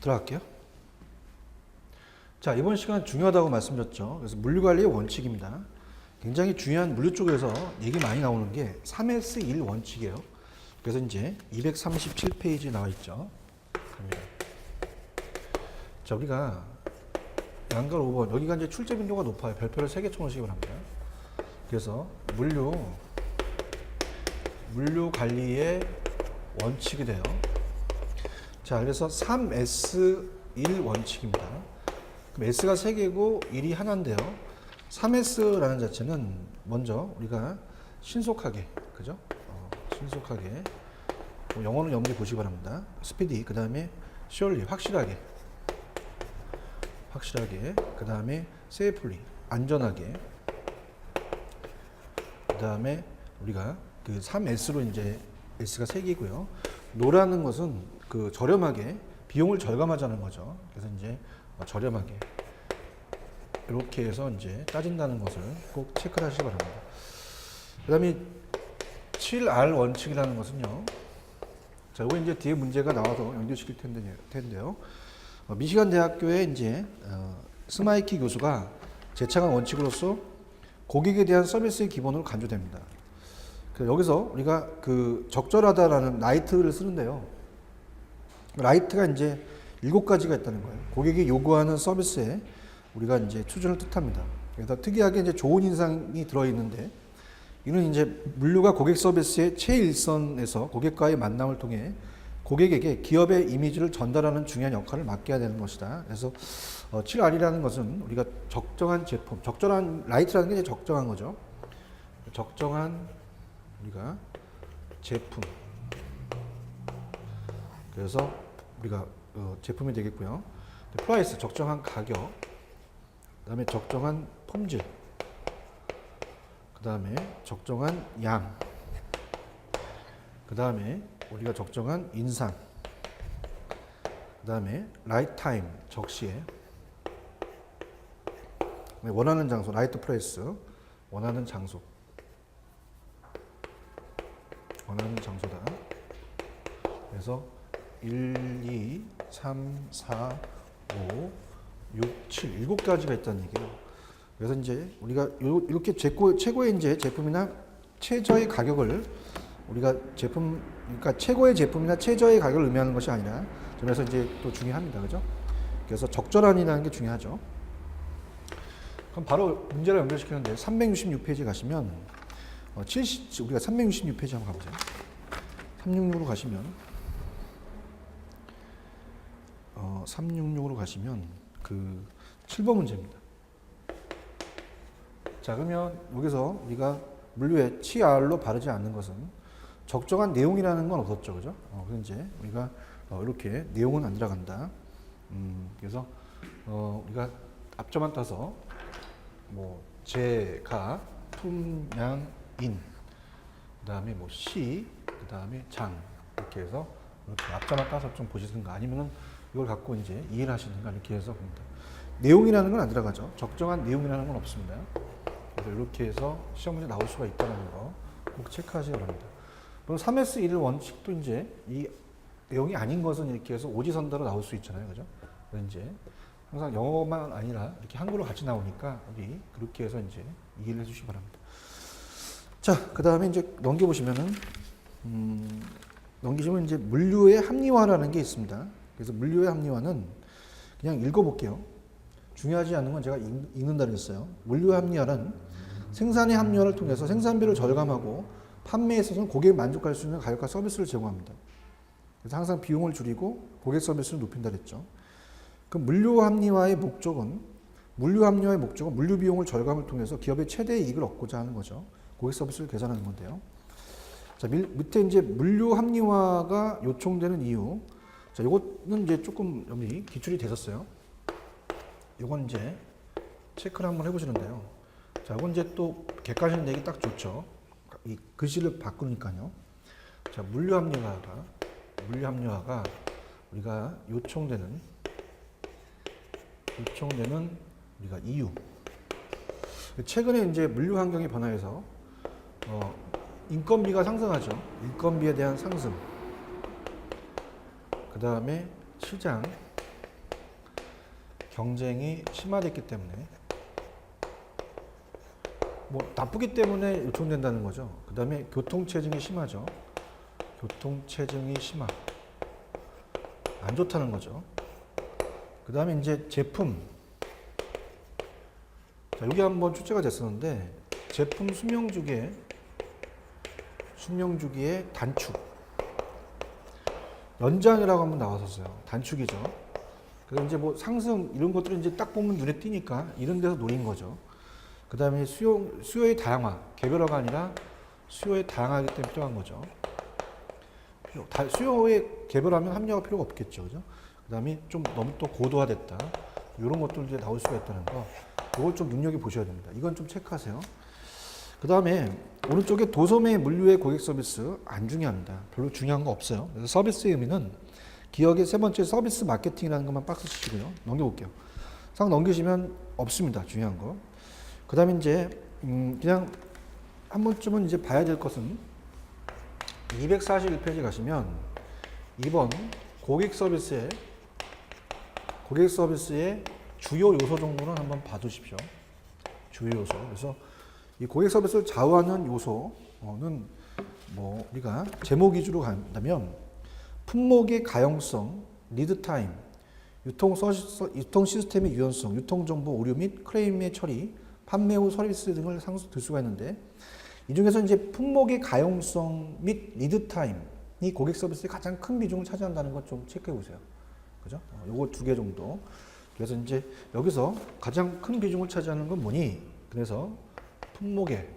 들어갈게요. 자, 이번 시간 중요하다고 말씀드렸죠. 그래서 물류관리의 원칙입니다. 굉장히 중요한 물류 쪽에서 얘기 많이 나오는 게 3S1 원칙이에요. 그래서 이제 237페이지에 나와 있죠. 자, 우리가 양갈 5번, 여기가 이제 출제 빈도가 높아요. 별표를 3개 쳐놓으시기 바랍니다. 그래서 물류 관리의 원칙이 돼요. 자, 그래서 3S1 원칙입니다. 그럼 S가 3개고 1이 하나인데요. 3S라는 자체는 먼저 우리가 신속하게, 그죠? 신속하게. 영어는 염두에 보시기 바랍니다. 스피디, 그 다음에 surely, 확실하게. 그 다음에 safely, 안전하게. 그 다음에 우리가 그 3S로 이제 S가 3개고요. 노라는 것은 그 저렴하게, 비용을 절감하자는 거죠. 그래서 이제 저렴하게. 이렇게 해서 이제 따진다는 것을 꼭 체크를 하시기 바랍니다. 그 다음에 7R 원칙이라는 것은요. 자, 이거 이제 뒤에 문제가 나와서 연결시킬 텐데요. 미시간 대학교의 이제 스마이키 교수가 제창한 원칙으로서 고객에 대한 서비스의 기본으로 간주됩니다. 여기서 우리가 그 적절하다라는 라이트를 쓰는데요. 라이트가 이제 7가지가 있다는 거예요. 고객이 요구하는 서비스에 우리가 이제 수준을 뜻합니다. 그래서 특이하게 이제 좋은 인상이 들어있는데, 이는 이제 물류가 고객 서비스의 최일선에서 고객과의 만남을 통해 고객에게 기업의 이미지를 전달하는 중요한 역할을 맡게 되는 것이다. 그래서 7R이라는 것은 우리가 적정한 제품, 적절한 라이트라는 게 이제 적정한 거죠. 적정한 우리가 제품. 그래서 우리가 제품이 되겠고요. 프라이스, 적정한 가격. 그 다음에 적정한 품질. 그 다음에 적정한 양. 그 다음에 우리가 적정한 인상. 그 다음에 라이트 타임, 적시에. 원하는 장소, 라이트 플레이스, 원하는 장소. 원하는 장소다. 그래서 1, 2, 3, 4, 5, 6, 7, 7가지가 있다는 얘기예요. 그래서 이제 우리가 이렇게 최고의 이제 제품이나 최저의 가격을 우리가 그러니까 최고의 제품이나 최저의 가격을 의미하는 것이 아니라, 그래서 이제 또 중요합니다. 그죠? 그래서 적절한이라는 게 중요하죠. 그럼 바로 문제를 연결시키는데 366페이지 가시면 우리가 366페이지 한번 가보세요. 366으로 가시면 366으로 가시면 그 7번 문제입니다. 자, 그러면 여기서 우리가 물류에 CR로 바르지 않는 것은 적정한 내용이라는 건 없었죠, 그죠? 그래서 이제 우리가 이렇게 내용은 안 들어간다. 그래서 우리가 앞점만 따서 뭐 제가 품양 인, 그 다음에 뭐 시, 그 다음에 장, 이렇게 해서 이렇게 앞자만 따서 좀 보시든가, 아니면은 이걸 갖고 이제 이해를 하시든가, 이렇게 해서 봅니다. 내용이라는 건 안 들어가죠. 적정한 내용이라는 건 없습니다. 그래서 이렇게 해서 시험 문제 나올 수가 있다는 거 꼭 체크하시기 바랍니다. 그럼 3S1 원칙도 이제 이 내용이 아닌 것은 이렇게 해서 오지선다로 나올 수 있잖아요. 그죠? 그래서 이제 항상 영어만 아니라 이렇게 한글로 같이 나오니까 우리 그렇게 해서 이제 이해를 해주시기 바랍니다. 자, 그 다음에 이제 넘겨보시면은, 넘기시면 이제 물류의 합리화라는 게 있습니다. 그래서 물류의 합리화는 그냥 읽어볼게요. 중요하지 않은 건 제가 읽는다고 했어요. 물류의 합리화는 생산의 합리화를 통해서 생산비를 절감하고 판매에 있어서는 고객이 만족할 수 있는 가격과 서비스를 제공합니다. 그래서 항상 비용을 줄이고 고객 서비스를 높인다 그랬죠. 그 물류 합리화의 목적은 물류 비용을 절감을 통해서 기업의 최대 이익을 얻고자 하는 거죠. 고객 서비스를 개선하는 건데요. 자, 밑에 이제 물류 합리화가 요청되는 이유. 자, 요거는 이제 조금 여기 기출이 되셨어요. 요건 이제 체크를 한번 해보시는데요. 자, 이건 이제 또 객관식 내기 딱 좋죠. 이 글씨를 바꾸니까요. 자, 물류 합리화가 우리가 요청되는 우리가 이유. 최근에 이제 물류 환경이 변화해서 인건비가 상승하죠. 인건비에 대한 상승. 그 다음에 시장 경쟁이 심화됐기 때문에 뭐 나쁘기 때문에 요청된다는 거죠. 그 다음에 교통체증이 심하죠. 교통체증이 심하. 안 좋다는 거죠. 그 다음에 이제 제품. 자, 여기 한번 출제가 됐었는데 제품 수명주기의 단축. 연장이라고 한번 나왔었어요. 단축이죠. 그래서 이제 뭐 상승 이런 것들은 이제 딱 보면 눈에 띄니까 이런 데서 노린 거죠. 그 다음에 수요의 다양화, 개별화가 아니라 수요의 다양하기 때문에 필요한 거죠. 수요의 개별화면 합리화가 필요가 없겠죠. 그죠? 그 다음에 좀 너무 또 고도화됐다. 이런 것들 이제 나올 수가 있다는 거. 이걸 좀 눈여겨보셔야 됩니다. 이건 좀 체크하세요. 그 다음에 오른쪽에 도소매 물류의 고객 서비스 안 중요합니다. 별로 중요한 거 없어요. 그래서 서비스의 의미는 기억의 세 번째 서비스 마케팅이라는 것만 박스 치시고요. 넘겨볼게요. 상 넘기시면 없습니다. 중요한 거. 그 다음에 이제 그냥 한 번쯤은 이제 봐야 될 것은 241페이지 가시면 2번 고객 서비스의 주요 요소 정도는 한번 봐두십시오. 주요 요소. 그래서 이 고객 서비스를 좌우하는 요소는 뭐 우리가 제목 위주로 간다면 품목의 가용성, 리드 타임, 유통 시스템의 유연성, 유통 정보 오류 및 클레임의 처리, 판매 후 서비스 등을 들 수가 있는데 이 중에서 이제 품목의 가용성 및 리드 타임이 고객 서비스의 가장 큰 비중을 차지한다는 것 좀 체크해 보세요. 그죠? 요거 두 개 정도. 그래서 이제 여기서 가장 큰 비중을 차지하는 건 뭐니? 그래서 품목의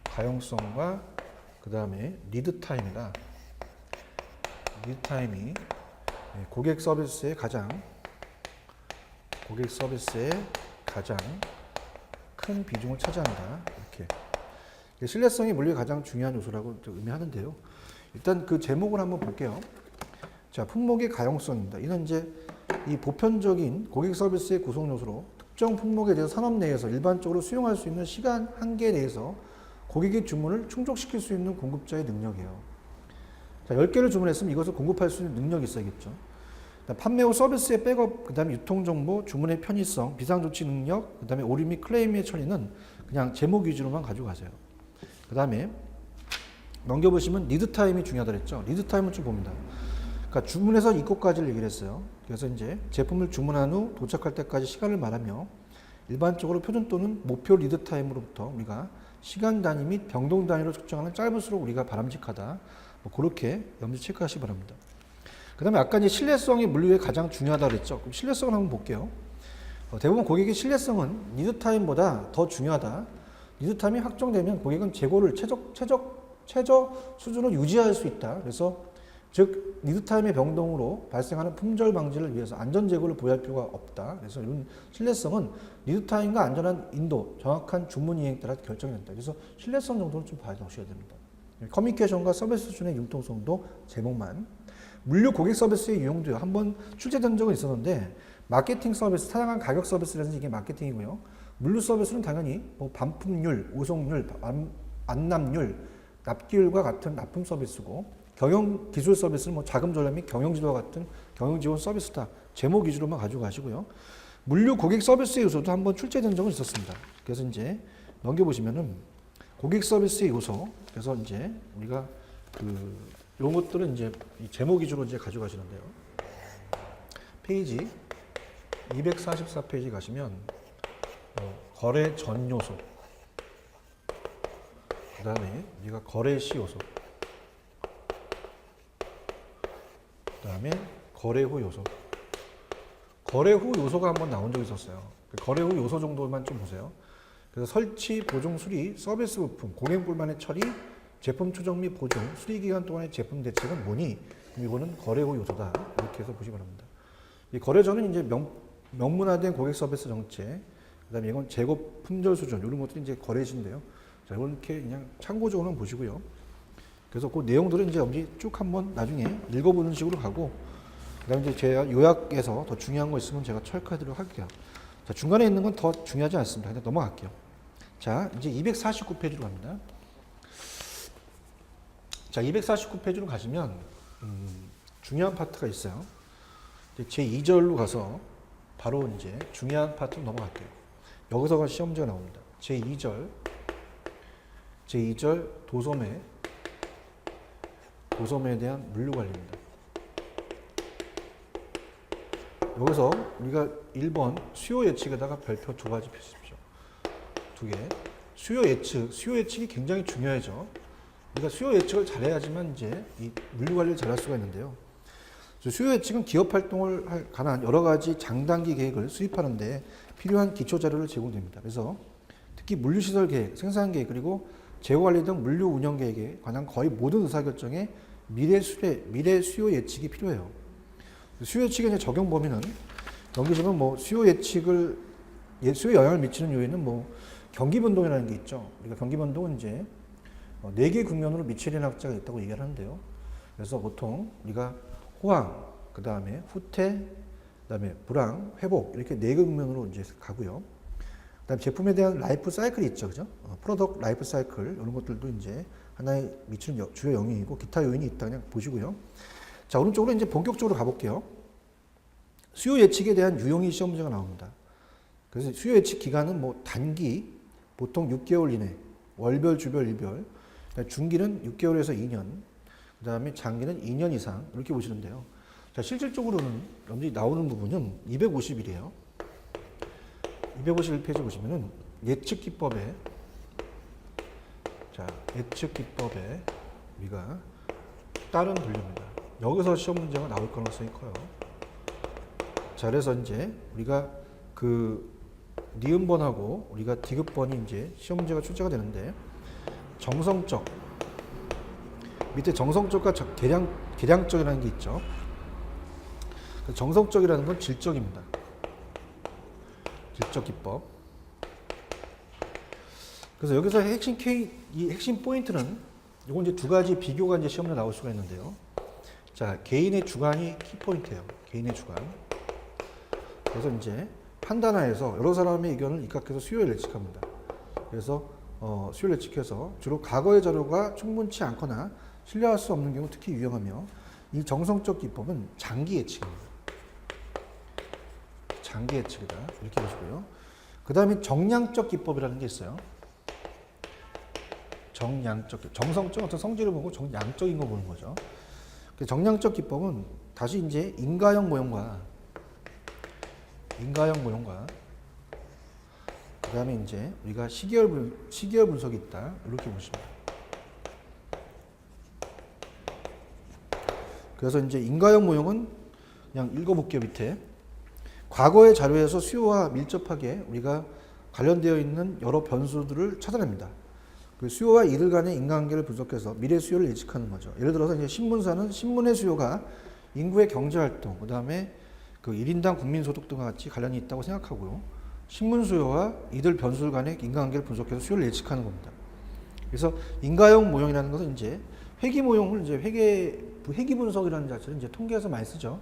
가용성과 그 다음에 리드 타임이다. 리드 타임이 고객 서비스의 가장 큰 비중을 차지한다. 이렇게. 신뢰성이 물류의 가장 중요한 요소라고 의미하는데요. 일단 그 제목을 한번 볼게요. 자, 품목의 가용성입니다. 이는 이제 이 보편적인 고객 서비스의 구성 요소로 특정 품목에 대해서 산업 내에서 일반적으로 수용할 수 있는 시간 한계 내에서 고객의 주문을 충족시킬 수 있는 공급자의 능력이에요. 자, 10개를 주문했으면 이것을 공급할 수 있는 능력이 있어야겠죠. 판매 후 서비스의 백업, 그 다음에 유통정보, 주문의 편의성, 비상조치 능력, 그 다음에 오류 및 클레임의 처리는 그냥 제목 위주로만 가지고 가세요. 그 다음에 넘겨보시면 리드타임이 중요하다 그랬죠. 리드타임은 좀 봅니다. 그러니까 주문해서 입고까지를 얘기를 했어요. 그래서 이제 제품을 주문한 후 도착할 때까지 시간을 말하며 일반적으로 표준 또는 목표 리드타임으로부터 우리가 시간 단위 및 병동 단위로 측정하는 짧을수록 우리가 바람직하다. 뭐 그렇게 염두 체크하시기 바랍니다. 그 다음에 아까 이제 신뢰성이 물류에 가장 중요하다 그랬죠. 그럼 신뢰성을 한번 볼게요. 대부분 고객의 신뢰성은 리드타임보다 더 중요하다. 리드타임이 확정되면 고객은 재고를 최저 수준으로 유지할 수 있다. 그래서 즉 리드타임의 변동으로 발생하는 품절 방지를 위해서 안전 재고를 보유할 필요가 없다. 그래서 이런 신뢰성은 리드타임과 안전한 인도, 정확한 주문 이행에 따라 결정이 된다. 그래서 신뢰성 정도는 좀 봐두셔야 됩니다. 커뮤니케이션과 서비스 수준의 융통성도 제목만. 물류 고객 서비스의 유형도요. 한번 출제된 적은 있었는데 마케팅 서비스, 타당한 가격 서비스라서 이게 마케팅이고요. 물류 서비스는 당연히 뭐 반품률, 오송률, 안납률, 납기율과 같은 납품 서비스고 경영 기술 서비스는 뭐 자금 전략 및 경영 지도와 같은 경영 지원 서비스다. 제목 위주로만 가지고 가시고요. 물류 고객 서비스의 요소도 한번 출제된 적은 있었습니다. 그래서 이제 넘겨보시면은 고객 서비스의 요소. 그래서 이제 우리가 이런 것들은 이제 제목 위주로 이제 가져가시는데요. 페이지 244페이지 가시면 거래 전 요소. 그 다음에 우리가 거래 시 요소. 그 다음에 거래 후 요소. 거래 후 요소가 한번 나온 적이 있었어요. 거래 후 요소 정도만 좀 보세요. 그래서 설치, 보증, 수리, 서비스 부품, 고객 불만의 처리, 제품 추적 및 보증, 수리 기간 동안의 제품 대책은 뭐니? 그럼 이거는 거래 후 요소다. 이렇게 해서 보시기 바랍니다. 이 거래 전은 이제 명문화된 고객 서비스 정책, 그 다음에 이건 재고 품절 수준, 이런 것들이 이제 거래시인데요. 자, 이렇게 그냥 참고적으로 보시고요. 그래서 그 내용들은 이제 엄지 쭉 한번 나중에 읽어보는 식으로 가고, 그 다음에 이제 제가 요약해서 더 중요한 거 있으면 제가 철크하도록 할게요. 자, 중간에 있는 건 더 중요하지 않습니다. 그냥 넘어갈게요. 자, 이제 249페이지로 갑니다. 자, 249페이지로 가시면, 중요한 파트가 있어요. 제 2절로 가서 바로 이제 중요한 파트로 넘어갈게요. 여기서가 시험 문제가 나옵니다. 제 2절 도소매에 대한 물류 관리입니다. 여기서 우리가 1번 수요 예측에다가 별표 2가지 펴십시오. 2개. 수요 예측이 굉장히 중요하죠. 우리가 수요 예측을 잘해야지만 이제 이 물류 관리를 잘할 수가 있는데요. 수요 예측은 기업 활동을 관한 여러 가지 장단기 계획을 수립하는데 필요한 기초 자료를 제공됩니다. 그래서 특히 물류시설 계획, 생산 계획, 그리고 재고 관리 등 물류 운영 계획에 관한 거의 모든 의사결정에 미래 수요 예측이 필요해요. 수요 예측의 적용 범위는 넘기시면 뭐 수요 수요에 영향을 미치는 요인은 뭐 경기 변동이라는 게 있죠. 그러니까 경기 변동은 이제 4개 국면으로 미첼린 학자가 있다고 얘기를 하는데요. 그래서 보통 우리가 호황, 그 다음에 후퇴, 그 다음에 불황, 회복 이렇게 4개 국면으로 이제 가고요. 그 다음에 제품에 대한 라이프 사이클이 있죠, 그죠? 프로덕트 라이프 사이클 이런 것들도 이제 하나의 미치는 주요 영역이고 기타 요인이 있다 그냥 보시고요. 자, 오른쪽으로 이제 본격적으로 가볼게요. 수요 예측에 대한 유형이 시험 문제가 나옵니다. 그래서 수요 예측 기간은 뭐 단기, 보통 6개월 이내, 월별, 주별, 일별, 중기는 6개월에서 2년, 그 다음에 장기는 2년 이상 이렇게 보시는데요. 자, 실질적으로는 여러분들이 나오는 부분은 250일이에요. 251페이지 보시면은 예측 기법에 우리가 다른 분류입니다. 여기서 시험 문제가 나올 가능성이 커요. 자, 그래서 이제 우리가 그 니은번하고 우리가 디귿번이 이제 시험 문제가 출제가 되는데 정성적 밑에 정성적과 계량적이라는 게 있죠. 정성적이라는 건 질적입니다. 질적 기법. 그래서 여기서 이 핵심 포인트는 이건 이제 2가지 비교가 이제 시험에 나올 수가 있는데요. 자, 개인의 주관이 키포인트예요. 개인의 주관. 그래서 이제 판단하에서 여러 사람의 의견을 입각해서 수요를 예측합니다. 그래서 수요를 예측해서 주로 과거의 자료가 충분치 않거나 신뢰할 수 없는 경우 특히 유용하며 이 정성적 기법은 장기 예측입니다. 장기 예측이다. 이렇게 보시고요. 그 다음에 정량적 기법이라는 게 있어요. 정성적 어떤 성질을 보고 양적인 거 보는 거죠. 정량적 기법은 다시 이제 인가형 모형과 그 다음에 이제 우리가 시계열 분석이 있다. 이렇게 보시면 돼요. 그래서 이제 인가형 모형은 그냥 읽어볼게요. 밑에 과거의 자료에서 수요와 밀접하게 우리가 관련되어 있는 여러 변수들을 찾아냅니다. 그 수요와 이들 간의 인과관계를 분석해서 미래 수요를 예측하는 거죠. 예를 들어서 이제 신문사는 신문의 수요가 인구의 경제활동, 그 다음에 그 1인당 국민소득 등과 같이 관련이 있다고 생각하고요. 신문 수요와 이들 변수들 간의 인과관계를 분석해서 수요를 예측하는 겁니다. 그래서 인가형 모형이라는 것은 이제 회귀 모형을 이제 회귀 분석이라는 자체를 이제 통계에서 많이 쓰죠.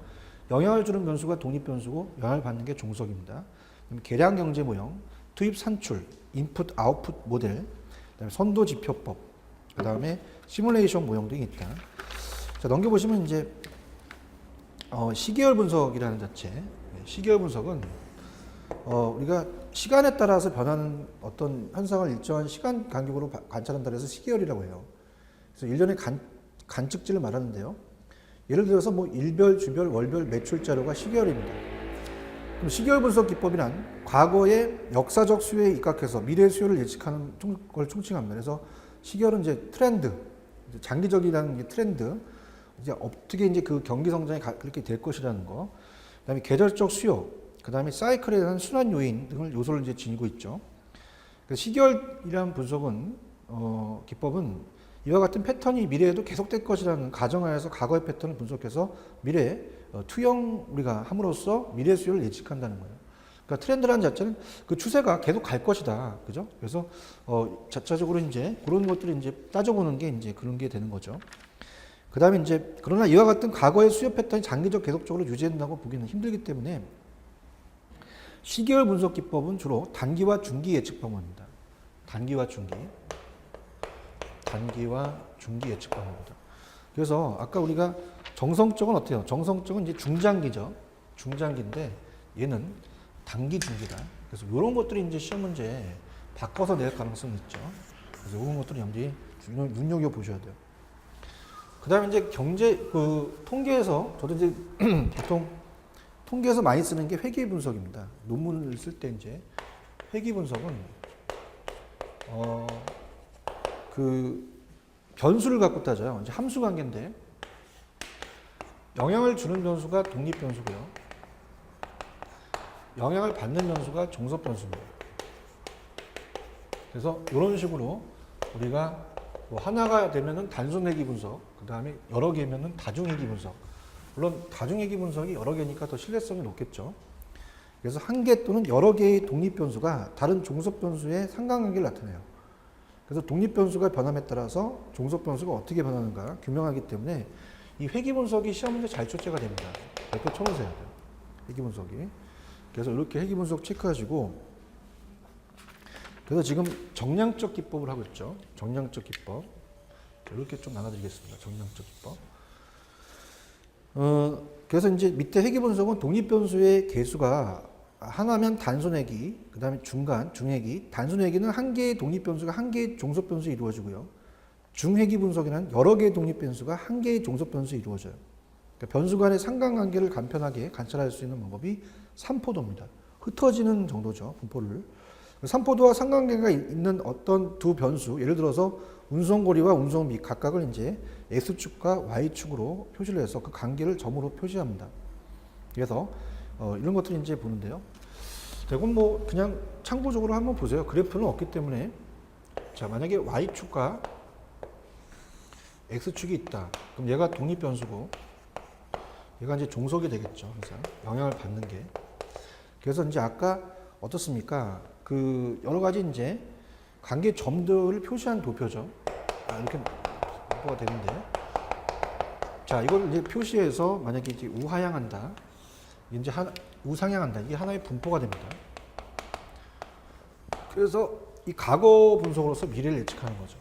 영향을 주는 변수가 독립 변수고 영향을 받는 게 종속입니다. 계량 경제 모형, 투입 산출, 인풋 아웃풋 모델, 그다음에 선도 지표법, 그다음에 시뮬레이션 모형 등이 있다. 자, 넘겨보시면 이제 시계열 분석이라는 자체. 시계열 분석은 우리가 시간에 따라서 변하는 어떤 현상을 일정한 시간 간격으로 관찰한다 해서 시계열이라고 해요. 그래서 일련의 관측지를 말하는데요. 예를 들어서 뭐 일별, 주별, 월별 매출 자료가 시계열입니다. 그럼 시계열 분석 기법이란 과거의 역사적 수요에 입각해서 미래 수요를 예측하는 걸 총칭합니다. 그래서 시계열은 이제 트렌드, 장기적이라는 게 트렌드, 이제 어떻게 이제 그 경기 성장이 그렇게 될 것이라는 거, 그다음에 계절적 수요, 그다음에 사이클에 대한 순환 요인 등을 요소를 이제 지니고 있죠. 시계열이라는 분석은 기법은 이와 같은 패턴이 미래에도 계속될 것이라는 가정하에서 과거의 패턴을 분석해서 미래에 투영 우리가 함으로써 미래 수요를 예측한다는 거예요. 그러니까 트렌드라는 자체는 그 추세가 계속 갈 것이다, 그죠? 그래서 자체적으로 이제 그런 것들을 이제 따져보는 게 이제 그런 게 되는 거죠. 그다음에 이제 그러나 이와 같은 과거의 수요 패턴이 장기적 계속적으로 유지된다고 보기는 힘들기 때문에 시계열 분석 기법은 주로 단기와 중기 예측 방법입니다. 단기와 중기 예측 방법입니다. 그래서 아까 우리가 정성적은 어때요? 정성적은 이제 중장기죠. 중장기인데 얘는 단기 중기다. 그래서 이런 것들이 이제 시험 문제 바꿔서 낼 가능성이 있죠. 그래서 이런 것들을 염두에 눈여겨 보셔야 돼요. 그다음에 이제 경제 그 통계에서 저도 이제 보통 통계에서 많이 쓰는 게 회계 분석입니다. 논문을 쓸 때 이제 회계 분석은 그 변수를 갖고 따져요. 이제 함수 관계인데 영향을 주는 변수가 독립 변수고요. 영향을 받는 변수가 종속 변수입니다. 그래서 이런 식으로 우리가 뭐 하나가 되면은 단순회귀 분석, 그 다음에 여러 개면은 다중회귀 분석. 물론 다중회귀 분석이 여러 개니까 더 신뢰성이 높겠죠. 그래서 한 개 또는 여러 개의 독립 변수가 다른 종속 변수의 상관관계를 나타내요. 그래서 독립 변수가 변함에 따라서 종속 변수가 어떻게 변하는가 규명하기 때문에 이 회귀 분석이 시험 문제 잘 출제가 됩니다. 100% 쳐보셔야 돼요. 회귀 분석이. 그래서 이렇게 회귀 분석 체크하시고, 그래서 지금 정량적 기법을 하고 있죠. 정량적 기법. 이렇게 좀 나눠드리겠습니다. 정량적 기법. 그래서 이제 밑에 회귀 분석은 독립 변수의 개수가 하나면 단순회귀, 그 다음에 중간, 중회귀. 단순회귀는 한 개의 독립 변수가 한 개의 종속 변수에 이루어지고요. 중회귀 분석에는 여러 개의 독립 변수가 한 개의 종속 변수에 이루어져요. 그러니까 변수 간의 상관관계를 간편하게 관찰할 수 있는 방법이 삼포도입니다. 흩어지는 정도죠, 분포를. 삼포도와 상관관계가 있는 어떤 두 변수, 예를 들어서 운송고리와 운송비 각각을 이제 X축과 Y축으로 표시를 해서 그 관계를 점으로 표시합니다. 그래서 이런 것들을 이제 보는데요. 이건 뭐 그냥 참고적으로 한번 보세요. 그래프는 없기 때문에. 자, 만약에 Y축과 X축이 있다. 그럼 얘가 독립 변수고 얘가 이제 종속이 되겠죠. 그래서 영향을 받는 게. 그래서 이제 아까 어떻습니까? 그 여러 가지 이제 관계 점들을 표시한 도표죠. 이렇게 도표가 되는데, 자, 이걸 이제 표시해서 만약에 이제 우하향한다, 이제 우상향한다, 이게 하나의 분포가 됩니다. 그래서 이 과거 분석으로서 미래를 예측하는 거죠.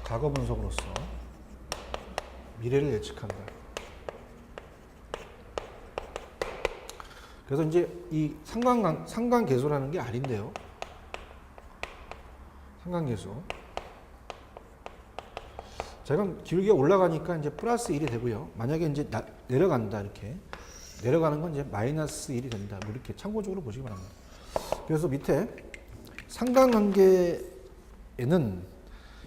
과거 분석으로서 미래를 예측한다. 그래서 이제 이 상관계수라는 게 R인데요. 상관계수. 제가 기울기가 올라가니까 이제 플러스 1이 되고요. 만약에 이제 내려간다, 이렇게. 내려가는 건 이제 마이너스 1이 된다. 뭐 이렇게 참고적으로 보시기 바랍니다. 그래서 밑에 상관관계에는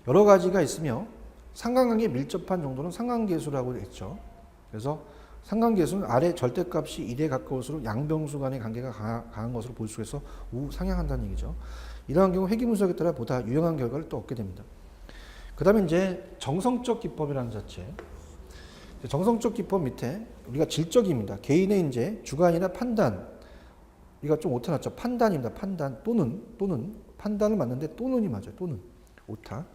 여러 가지가 있으며 상관관계에 밀접한 정도는 상관계수라고 했죠. 그래서 상관계수는 아래 절대값이 1에 가까울수록 양변수 간의 관계가 강한 것으로 볼 수 있어서 우상향한다는 얘기죠. 이러한 경우 회귀 분석에 따라 보다 유용한 결과를 또 얻게 됩니다. 그 다음에 이제 정성적 기법이라는 자체. 정성적 기법 밑에 우리가 질적입니다. 개인의 이제 주관이나 판단. 우리가 좀 오타 났죠. 판단입니다. 판단 또는 판단을 맞는데 또는이 맞아요. 또는 오타.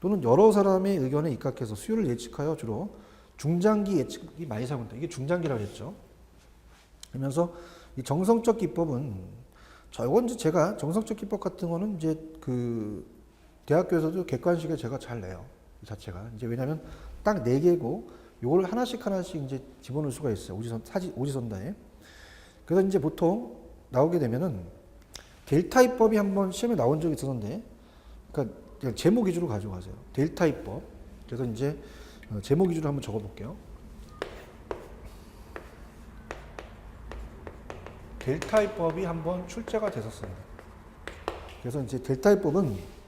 또는 여러 사람의 의견에 입각해서 수요를 예측하여 주로 중장기 예측이 많이 사용된다. 이게 중장기라고 했죠. 그러면서 이 정성적 기법은 저건 이제 제가 정성적 기법 같은 거는 이제 그 대학교에서도 객관식에 제가 잘 내요. 이 자체가 이제 왜냐하면 딱 4개고 요걸 하나씩 이제 집어넣을 수가 있어요. 오지선다에. 그래서 이제 보통 나오게 되면은 델타입법이 한번 시험에 나온 적이 있었는데, 그러니까 제목 위주로 가져가세요. 델타입법. 그래서 이제 제목 위주로 한번 적어볼게요. 델타입법이 한번 출제가 됐었습니다. 그래서 이제 델타입법은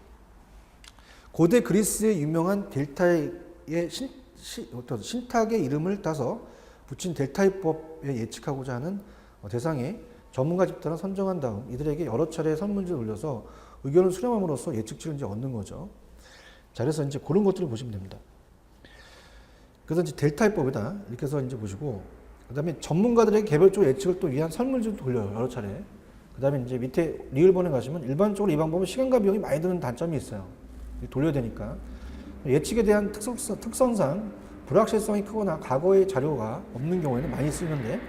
고대 그리스의 유명한 델타의 어떤 신탁의 이름을 따서 붙인 델타입법에 예측하고자 하는 대상에 전문가 집단을 선정한 다음 이들에게 여러 차례 설문지를 올려서 의견을 수렴함으로써 예측치를 이제 얻는 거죠. 자, 그래서 이제 그런 것들을 보시면 됩니다. 그래서 이제 델타입법이다 이렇게 해서 이제 보시고, 그 다음에 전문가들에게 개별적으로 예측을 또 위한 설문지를 돌려요. 여러 차례. 그 다음에 이제 밑에 리을번에 가시면 일반적으로 이 방법은 시간과 비용이 많이 드는 단점이 있어요. 돌려야 되니까. 예측에 대한 특성상 불확실성이 크거나 과거의 자료가 없는 경우에는 많이 쓰이는데,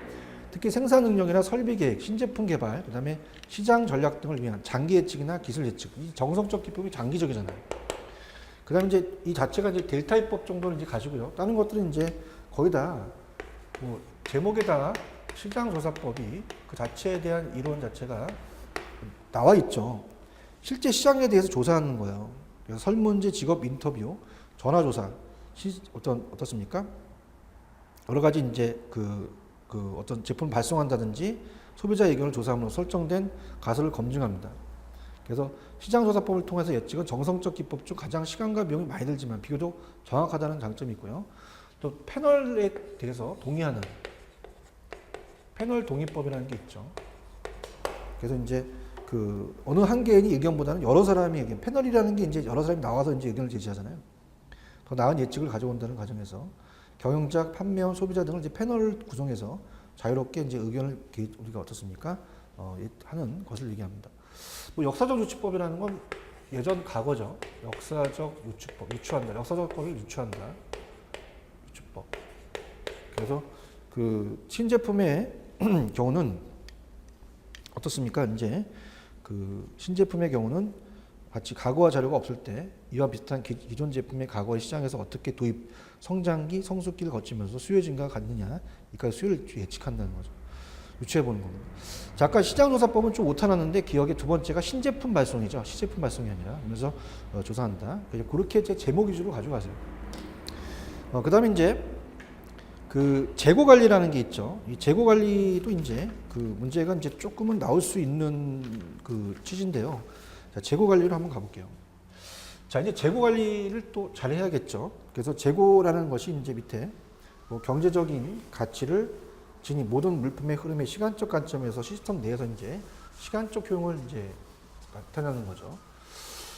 특히 생산 능력이나 설비 계획, 신제품 개발, 그 다음에 시장 전략 등을 위한 장기 예측이나 기술 예측, 이 정성적 기법이 장기적이잖아요. 그다음에 이제 이 자체가 이제 델타입법 정도는 이제 가지고요. 다른 것들은 이제 거의 다 뭐 제목에다가 시장조사법이 그 자체에 대한 이론 자체가 나와 있죠. 실제 시장에 대해서 조사하는 거예요. 그래서 설문지, 직업 인터뷰, 전화조사, 어떻습니까? 여러 가지 이제 어떤 제품을 발송한다든지 소비자 의견을 조사함으로 설정된 가설을 검증합니다. 그래서 시장조사법을 통해서 예측은 정성적 기법 중 가장 시간과 비용이 많이 들지만 비교적 정확하다는 장점이 있고요. 또 패널에 대해서 동의하는 패널 동의법이라는 게 있죠. 그래서 이제 어느 한 개인이 의견보다는 여러 사람이 의견, 패널이라는 게 이제 여러 사람이 나와서 이제 의견을 제시하잖아요. 더 나은 예측을 가져온다는 과정에서 경영자, 판매원, 소비자 등을 이제 패널을 구성해서 자유롭게 이제 의견을 우리가 어떻습니까? 하는 것을 얘기합니다. 뭐 역사적 유추법이라는 건 예전 과거죠. 역사적 유추법, 유추한다. 역사적 법을 유추한다. 유추법. 그래서 신제품의 경우는 어떻습니까? 이제 신제품의 경우는 마치 과거와 자료가 없을 때 이와 비슷한 기존 제품의 과거의 시장에서 어떻게 도입, 성장기, 성숙기를 거치면서 수요 증가가 갔느냐, 이까지 수요를 예측한다는 거죠. 유추해보는 겁니다. 자, 아까 시장조사법은 좀 오타났는데 기억의 두 번째가 신제품 발송이죠. 시제품 발송이 아니라. 그래서 조사한다. 그렇게 제목 위주로 가져가세요. 그 다음에 이제 재고 관리라는 게 있죠. 이 재고 관리도 이제 문제가 이제 조금은 나올 수 있는 취지인데요. 자, 재고 관리로 한번 가볼게요. 자, 이제 재고 관리를 또 잘 해야겠죠. 그래서 재고라는 것이 이제 밑에 뭐 경제적인 가치를 지닌 모든 물품의 흐름의 시간적 관점에서 시스템 내에서 이제 시간적 효용을 이제 나타내는 거죠.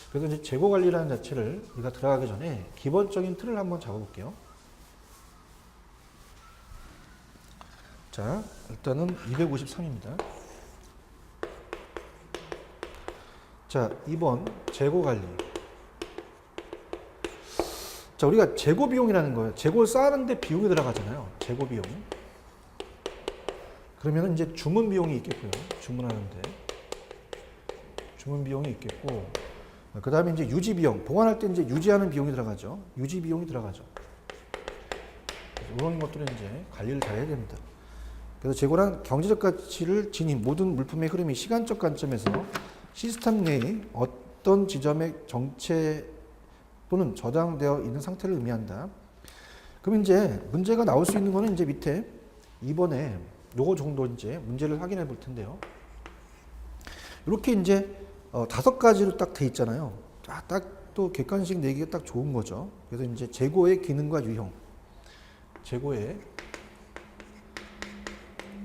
그래서 이제 재고 관리라는 자체를 우리가 들어가기 전에 기본적인 틀을 한번 잡아볼게요. 자, 일단은 253입니다. 자, 2번 재고 관리. 자, 우리가 재고 비용이라는 거예요. 재고를 쌓는데 비용이 들어가잖아요. 재고 비용. 그러면 이제 주문 비용이 있겠고요. 주문하는데 주문 비용이 있겠고, 그 다음에 이제 유지 비용, 보관할 때 이제 유지하는 비용이 들어가죠. 유지 비용이 들어가죠. 이런 것들은 이제 관리를 잘 해야 됩니다. 그래서 재고란 경제적 가치를 지닌 모든 물품의 흐름이 시간적 관점에서 시스템 내에 어떤 지점에 정체 또는 저장되어 있는 상태를 의미한다. 그럼 이제 문제가 나올 수 있는 거는 이제 밑에 2번에 요거 정도 이제 문제를 확인해 볼 텐데요. 이렇게 이제 5가지로 딱 돼 있잖아요. 딱 또 객관식 내기가 딱 좋은 거죠. 그래서 이제 재고의 기능과 유형. 재고의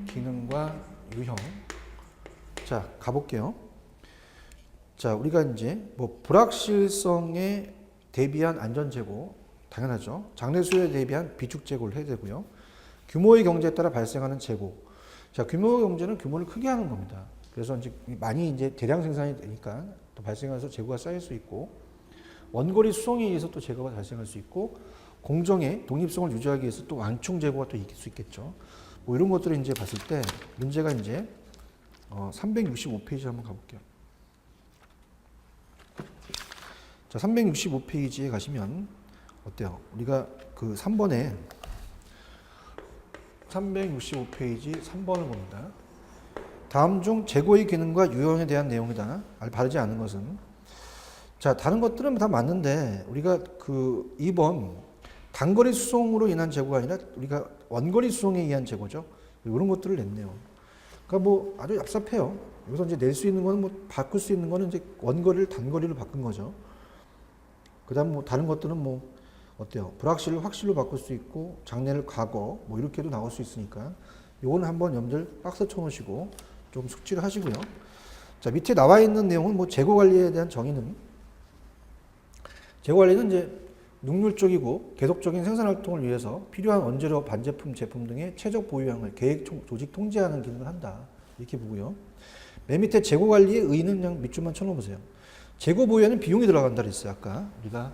기능과 유형. 자, 가볼게요. 자, 우리가 이제 뭐 불확실성에 대비한 안전 재고, 당연하죠. 장래 수요에 대비한 비축 재고를 해야 되고요. 규모의 경제에 따라 발생하는 재고. 자, 규모의 경제는 규모를 크게 하는 겁니다. 그래서 이제 많이 이제 대량 생산이 되니까 또 발생해서 재고가 쌓일 수 있고, 원거리 수송에 의해서 또 재고가 발생할 수 있고, 공정의 독립성을 유지하기 위해서 또 완충 재고가 또 있을 수 있겠죠. 뭐 이런 것들을 이제 봤을 때 문제가 이제 365페이지 한번 가볼게요. 자, 365페이지에 가시면 어때요? 우리가 3번에 365페이지 3번을 봅니다. 다음 중 재고의 기능과 유형에 대한 내용이다. 바르지 않은 것은. 자, 다른 것들은 다 맞는데 우리가 2번 단거리 수송으로 인한 재고가 아니라 우리가 원거리 수송에 의한 재고죠. 이런 것들을 냈네요. 그러니까 뭐 아주 얍삽해요. 여기서 이제 낼 수 있는 거는 뭐 바꿀 수 있는 거는 이제 원거리를 단거리로 바꾼 거죠. 그다음 뭐 다른 것들은 뭐 어때요? 불확실을 확실로 바꿀 수 있고 장래를 과거 뭐 이렇게도 나올 수 있으니까 요거는 한번 염두를 박스 쳐놓으시고 좀 숙지를 하시고요. 자, 밑에 나와 있는 내용은 뭐 재고 관리에 대한 정의는, 재고 관리는 이제 능률적이고 계속적인 생산 활동을 위해서 필요한 원재료, 반제품, 제품 등의 최적 보유량을 계획, 조직, 통제하는 기능을 한다. 이렇게 보고요. 맨 밑에 재고 관리의 의의는 그냥 밑줄만 쳐놓으세요. 재고 보유에는 비용이 들어간다 그랬어요. 아까 우리가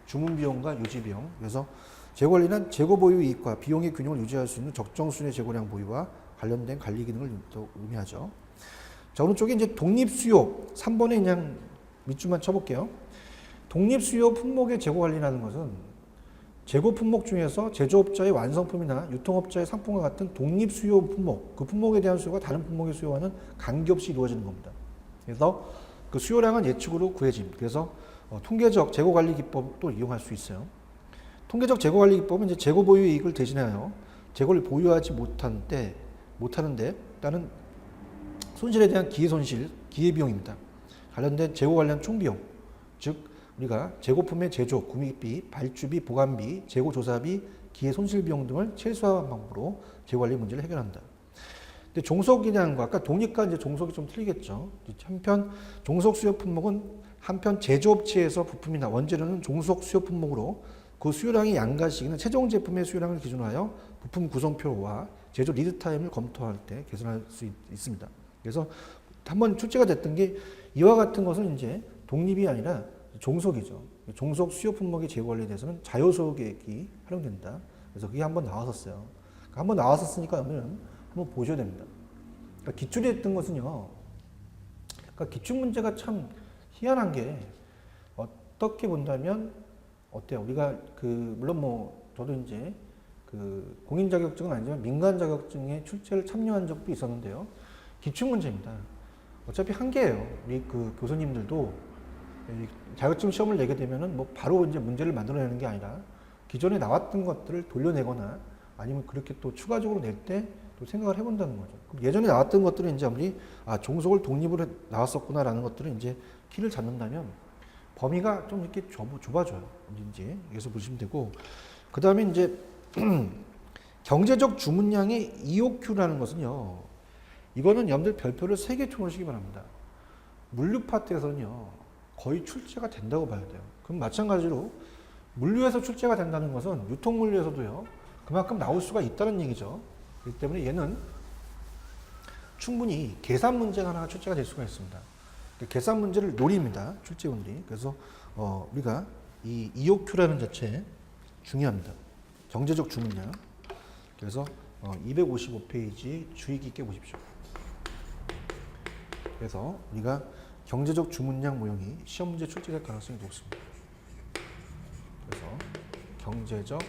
주문 비용과 유지 비용. 그래서 재고 관리는 재고 보유 이익과 비용의 균형을 유지할 수 있는 적정 수준의 재고량 보유와 관련된 관리 기능을 또 의미하죠. 자, 오른쪽에 이제 독립 수요 3번에 그냥 밑줄만 쳐볼게요. 독립수요 품목의 재고관리라는 것은 재고 품목 중에서 제조업자의 완성품이나 유통업자의 상품과 같은 독립수요 품목, 그 품목에 대한 수요가 다른 품목의 수요와는 관계없이 이루어지는 겁니다. 그래서 그 수요량은 예측으로 구해짐. 그래서 통계적 재고관리 기법도 이용할 수 있어요. 통계적 재고관리 기법은 이제 재고 보유 이익을 대신하여 재고를 보유하지 못하는데 따른 손실에 대한 기회손실, 기회비용입니다. 관련된 재고 관련 총비용, 즉 우리가 재고품의 제조, 구입비, 발주비, 보관비, 재고조사비, 기회손실비용 등을 최소화한 방법으로 재고관리 문제를 해결한다. 근데 종속이라는 거, 아까 독립과 이제 종속이 좀 틀리겠죠. 한편 종속 수요 품목은 한편 제조업체에서 부품이나 원재료는 종속 수요 품목으로 그 수요량이 양가 시기는 최종 제품의 수요량을 기준으로 하여 부품 구성표와 제조 리드 타임을 검토할 때 개선할 수 있습니다. 그래서 한번 출제가 됐던 게 이와 같은 것은 이제 독립이 아니라 종속이죠. 종속 수요 품목의 재고 관리에 대해서는 자유소요 계획이 활용된다. 그래서 그게 한번 나왔었어요. 한번 나왔었으니까 오늘은 한번 보셔야 됩니다. 그러니까 기출이 했던 것은요. 그러니까 기출 문제가 참 희한한 게 어떻게 본다면 어때요? 우리가 물론 뭐 저도 이제 공인 자격증은 아니지만 민간 자격증에 출제를 참여한 적도 있었는데요. 기출 문제입니다. 어차피 한계예요. 우리 교수님들도 자격증 시험을 내게 되면은 뭐 바로 이제 문제를 만들어내는 게 아니라 기존에 나왔던 것들을 돌려내거나 아니면 그렇게 또 추가적으로 낼 때 또 생각을 해본다는 거죠. 그럼 예전에 나왔던 것들은 이제 아무리 종속을 독립으로 나왔었구나라는 것들은 이제 키를 잡는다면 범위가 좀 이렇게 좁아져요. 이제 여기서 보시면 되고 그 다음에 이제 경제적 주문량의 EOQ라는 것은요. 이거는 여러분들 별표를 3개 쳐놓으시기 바랍니다. 물류 파트에서는요. 거의 출제가 된다고 봐야 돼요. 그럼 마찬가지로 물류에서 출제가 된다는 것은 유통물류에서도요. 그만큼 나올 수가 있다는 얘기죠. 그렇기 때문에 얘는 충분히 계산 문제가 하나 출제가 될 수가 있습니다. 계산 문제를 노립니다. 출제원들이. 그래서 우리가 이 EOQ라는 자체 중요합니다. 경제적 주문량. 그래서 255페이지 주의 깊게 보십시오. 그래서 우리가 경제적 주문량 모형이 시험 문제 출제될 가능성이 높습니다. 그래서 경제적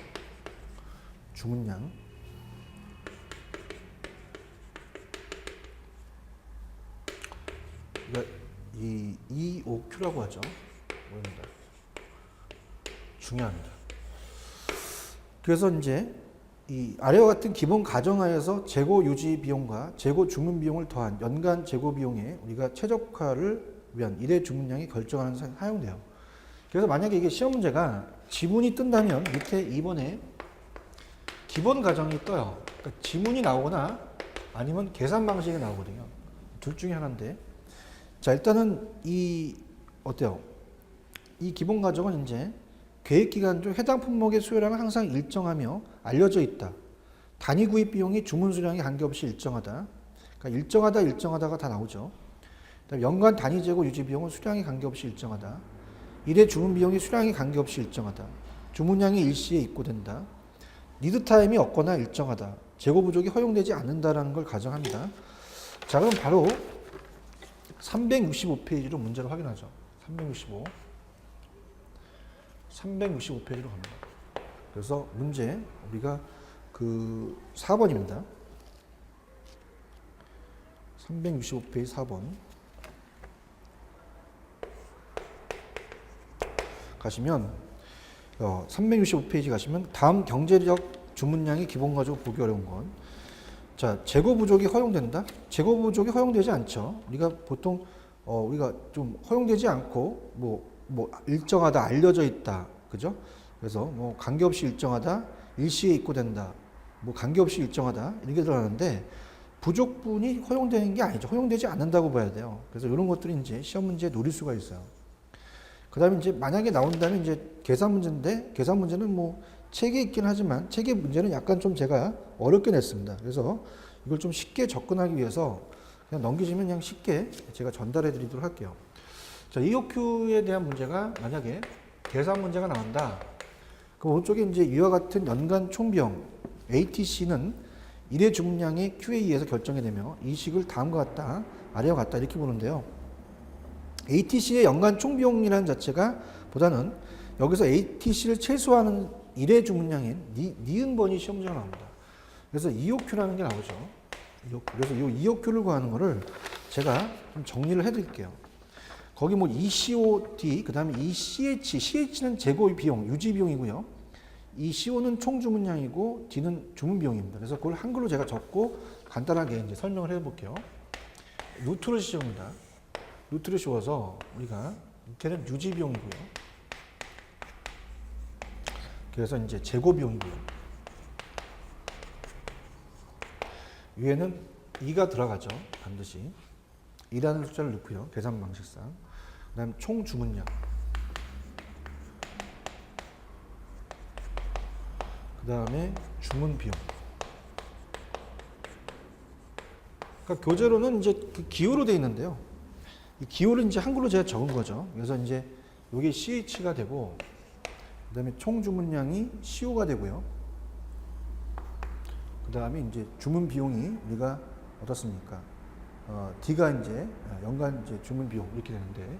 주문량 이 EOQ라고 하죠. 모형입니다. 중요합니다. 그래서 이제 이 아래와 같은 기본 가정하에서 재고 유지 비용과 재고 주문 비용을 더한 연간 재고 비용에 우리가 최적화를 위한 일회 주문량이 결정하는 사용돼요. 그래서 만약에 이게 시험 문제가 지문이 뜬다면 밑에 2번에 기본 가정이 떠요. 그러니까 지문이 나오거나 아니면 계산 방식이 나오거든요. 둘 중에 하나인데. 자, 일단은 어때요? 이 기본 가정은 이제 계획 기간 중 해당 품목의 수요량은 항상 일정하며 알려져 있다. 단위 구입 비용이 주문 수량에 관계없이 일정하다. 그러니까 일정하다가 다 나오죠. 그다음에 연간 단위 재고 유지 비용은 수량에 관계없이 일정하다. 일회 주문 비용이 수량에 관계없이 일정하다. 주문량이 일시에 입고된다. 리드 타임이 없거나 일정하다. 재고 부족이 허용되지 않는다라는 걸 가정합니다. 자, 그럼 바로 365페이지로 문제를 확인하죠. 365페이지로 갑니다. 그래서 문제 우리가 4번입니다. 365페이지 4번 가시면 365페이지 가시면 다음 경제적 주문량이 기본 가지고 보기 어려운 건 자, 재고 부족이 허용된다? 재고 부족이 허용되지 않죠. 우리가 보통 우리가 좀 허용되지 않고 뭐 일정하다, 알려져 있다. 그죠? 그래서 뭐 관계없이 일정하다, 일시에 입고된다. 뭐 관계없이 일정하다. 이렇게 들어가는데 부족분이 허용되는 게 아니죠. 허용되지 않는다고 봐야 돼요. 그래서 이런 것들이 이제 시험 문제에 노릴 수가 있어요. 그다음에 이제 만약에 나온다면 이제 계산 문제인데 계산 문제는 뭐 책에 있긴 하지만 책의 문제는 약간 좀 제가 어렵게 냈습니다. 그래서 이걸 좀 쉽게 접근하기 위해서 그냥 넘기시면 그냥 쉽게 제가 전달해 드리도록 할게요. 자, EOQ에 대한 문제가 만약에 계산 문제가 나온다. 그럼 오른쪽에 이제 이와 같은 연간 총비용 ATC는 일회 주문량의 QA에서 결정이 되며 이 식을 다음과 같다, 아래와 같다 이렇게 보는데요. ATC의 연간 총비용이라는 자체가 보다는 여기서 ATC를 최소화하는 1의 주문량인 니은번이 시험 문제가 나옵니다. 그래서 EOQ라는 게 나오죠. 그래서 이 EOQ를 구하는 거를 제가 좀 정리를 해드릴게요. 거기 뭐 ECOD, 그 다음에 ECH, CH는 재고 비용, 유지 비용이고요. 이 CO는 총 주문량이고 D는 주문 비용입니다. 그래서 그걸 한글로 제가 적고 간단하게 이제 설명을 해볼게요. 루트를 씌웁니다. 루트를 씌워서 우리가 밑에는 유지 비용이고요. 그래서 이제 재고 비용이고요. 위에는 2가 들어가죠. 반드시 2라는 숫자를 넣고요. 계산 방식상. 그 다음 총 주문량. 그 다음에 주문 비용. 그러니까 교재로는 이제 그 기호로 되어 있는데요. 이 기호를 이제 한글로 제가 적은 거죠. 그래서 이제 이게 CH가 되고, 그 다음에 총 주문량이 CO가 되고요. 그 다음에 이제 주문 비용이 우리가 어떻습니까? D가 이제 연간 이제 주문 비용 이렇게 되는데,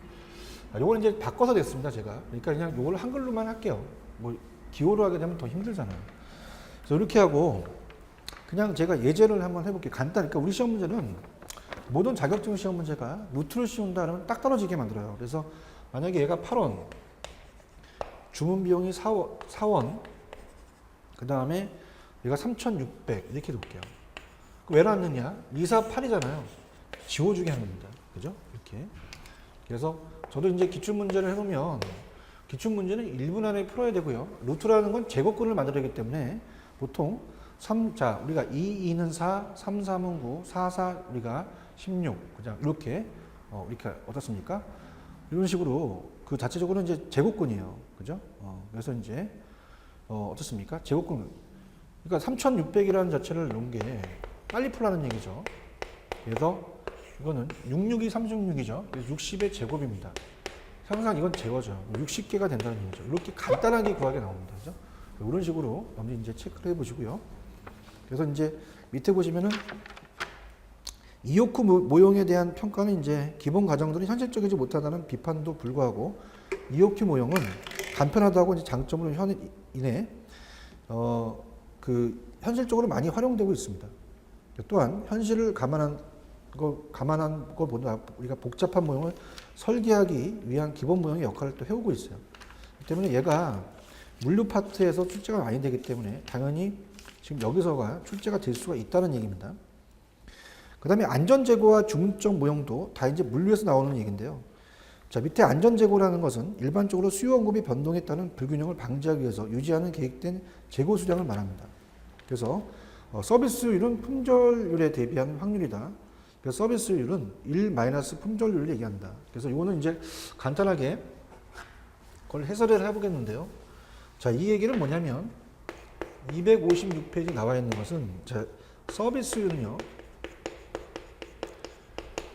요거는 이제 바꿔서 됐습니다, 제가. 그러니까 그냥 요걸 한글로만 할게요. 뭐 기호로 하게 되면 더 힘들잖아요. 그래서 이렇게 하고 그냥 제가 예제를 한번 해볼게요. 간단. 그러니까 우리 시험 문제는 모든 자격증 시험 문제가 루트를 씌운다 그러면 딱 떨어지게 만들어요. 그래서 만약에 얘가 8원, 주문 비용이 4원, 그 다음에 얘가 3,600 이렇게 놓을게요. 왜 놨느냐? 2, 4, 8이잖아요. 지워주게 하는 겁니다. 그죠? 이렇게. 그래서 저도 이제 기출문제를 해놓으면 기출문제는 1분 안에 풀어야 되고요. 루트라는 건 제곱근을 만들어야 하기 때문에 보통 자, 우리가 2, 2는 4, 3, 3은 9, 4, 4 우리가 16. 그냥 이렇게, 이렇게 어떻습니까? 이런 식으로 그 자체적으로 이제 제곱근이에요. 그죠? 그래서 이제, 어떻습니까? 제곱근. 그러니까 3,600이라는 자체를 놓은 게 빨리 풀라는 얘기죠. 그래서 이거는 662, 366이죠. 그래서 60의 제곱입니다. 항상 이건 제거죠. 60개가 된다는 얘기죠. 이렇게 간단하게 구하게 나옵니다. 그죠? 이런 식으로 먼저 이제 체크를 해 보시고요. 그래서 이제 밑에 보시면은 이오쿠 모형에 대한 평가는 이제 기본 가정들이 현실적이지 못하다는 비판도 불구하고 이오쿠 모형은 간편하다고 이제 장점으로 인해 그 현실적으로 많이 활용되고 있습니다. 또한 현실을 감안한 것보다 우리가 복잡한 모형을 설계하기 위한 기본 모형의 역할을 또 해오고 있어요. 그렇기 때문에 얘가 물류 파트에서 출제가 많이 되기 때문에 당연히 지금 여기서가 출제가 될 수가 있다는 얘기입니다. 그 다음에 안전재고와 주문적 모형도 다 이제 물류에서 나오는 얘기인데요. 자, 밑에 안전재고라는 것은 일반적으로 수요 공급이 변동에 따른 불균형을 방지하기 위해서 유지하는 계획된 재고 수량을 말합니다. 그래서 서비스율은 품절률에 대비한 확률이다. 그래서 서비스율은 1 마이너스 품절률을 얘기한다. 그래서 이거는 이제 간단하게 그걸 해설을 해보겠는데요. 자, 이 얘기는 뭐냐면 256페이지 나와 있는 것은 자, 서비스율은요.